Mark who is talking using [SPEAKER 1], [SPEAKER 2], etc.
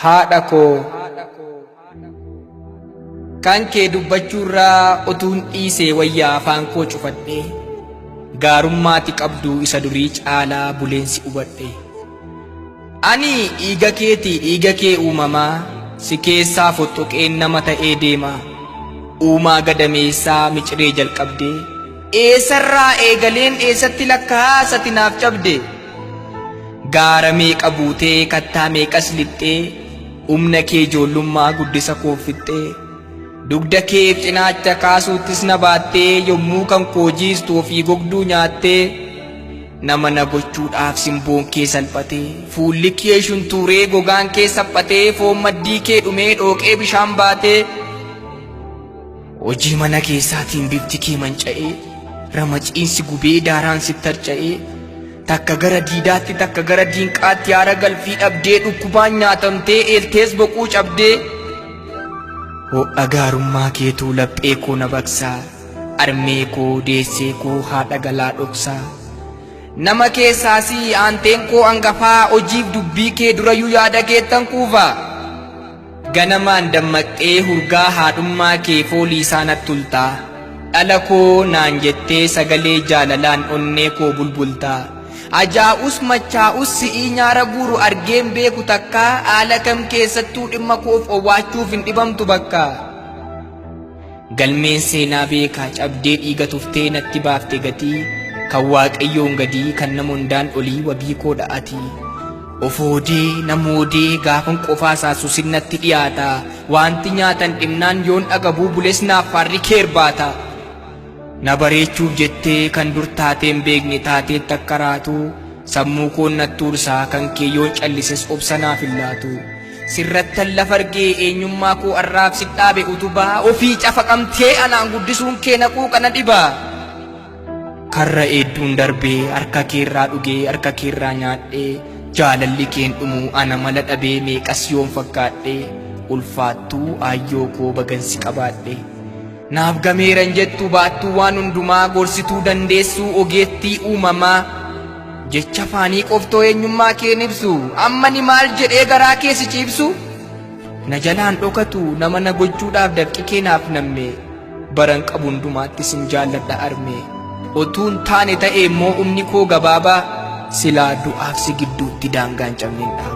[SPEAKER 1] haadha koo kan kee dubbachuurraa utuun dhiisee wayyaa afaan koo cufadhe gaarummaati qabdu isa durii caalaa buleensi hubadhe. Ani dhiiga keetii dhiiga kee uumamaa si keessaa foxxoqeen nama ta'ee deema. Uumaa gadameessaa miciree jalqabdee eessarraa eegaleen eessatti lakkaa'aa sati naaf cabde. Gaara meeqa buutee kattaa meeqas lixxee humna kee ijoollummaa guddisa koo fixxee. Dugda keef cinaacha kaasuuttis na baattee yommuu kan koo jiistu ofii gogduu nyaattee. Nama na gochuudhaaf simboon kee salphatee fuulli kee shuntuuree gogaan kee saphatee foon maddii kee dhumee dhooqee bishaan baatee. Hojii mana keessaatiin bifti kee manca'ee ramaciinsi gubee daaraan sitti harca'ee. Takka gara diidaatti takka gara diinqaatti yaara galfii dhabdee dhukkubaan nyaatamtee eeltees boquu cabdee. Ho'a gaarummaa keetuu laphee koo na baqsaa armee koo deessee koo haadha galaa dhoksaa. Nama keessaasii aanteen koo hangafaa hojiif dubbii kee durayyuu yaada keettan kuufaa. Ganamaan dammaqxee hurgaa haadhummaa kee foolii isaanatti tultaa. Dhala koo naan jettee sagalee jaalalaan onnee koo bulbultaa. Ajaa'us machaa'us si'ii nyaara guuru argeen beeku takkaa haala kam keessattuu dhimma koof owwaachuuf hin dhibamtu bakka. Galmeen seenaa beekaa cabdee dhiiga tuftee natti baafte gatii kan waaqayyoon gadii kan nama hundaan olii wabii koo dha'ati. Ofoodee namoodee gaafan qofaa saasu sinnatti dhiyaata wanti nyaatan dhimnaan yoon dhagabuu bules naaf faarri kee irbaata. Na bareechuuf jettee kan dur taateen beekne taateetti akka raatu sammuu koon nattuursaa kan kee yoon callises obsa naaf hin laatu. Sirrattan lafa argee eenyummaa koo arraaf si dhaabe utubaa ofii cafaqamtee anaan guddisuun kee naquu kana dhibaa. Karra hedduun darbee harka keerraa dhugee harka keerraa nyaadhee jaalalli keen dhumu ana mala dhabee meeqas yoon fakkaadhee ulfaattuu aayyoo koo bagansi qabaadhe. Naaf gameeran jettu baattuu waan hundumaa gorsituu dandeessuu ogeettii uumamaa. Jecha afaanii qoftoo eenyummaa keen ibsu amma ni maal jedhee garaa kee si ciibsu. Na jalaan dhokatu nama na gochuudhaaf dafqi kee naaf namme baran qabu hundumaatti sin jaalladha arme. Otuun taane ta'e immoo humni koo gabaabaa silaa du'aaf si gidduutti daangaan cabneen dhaaba.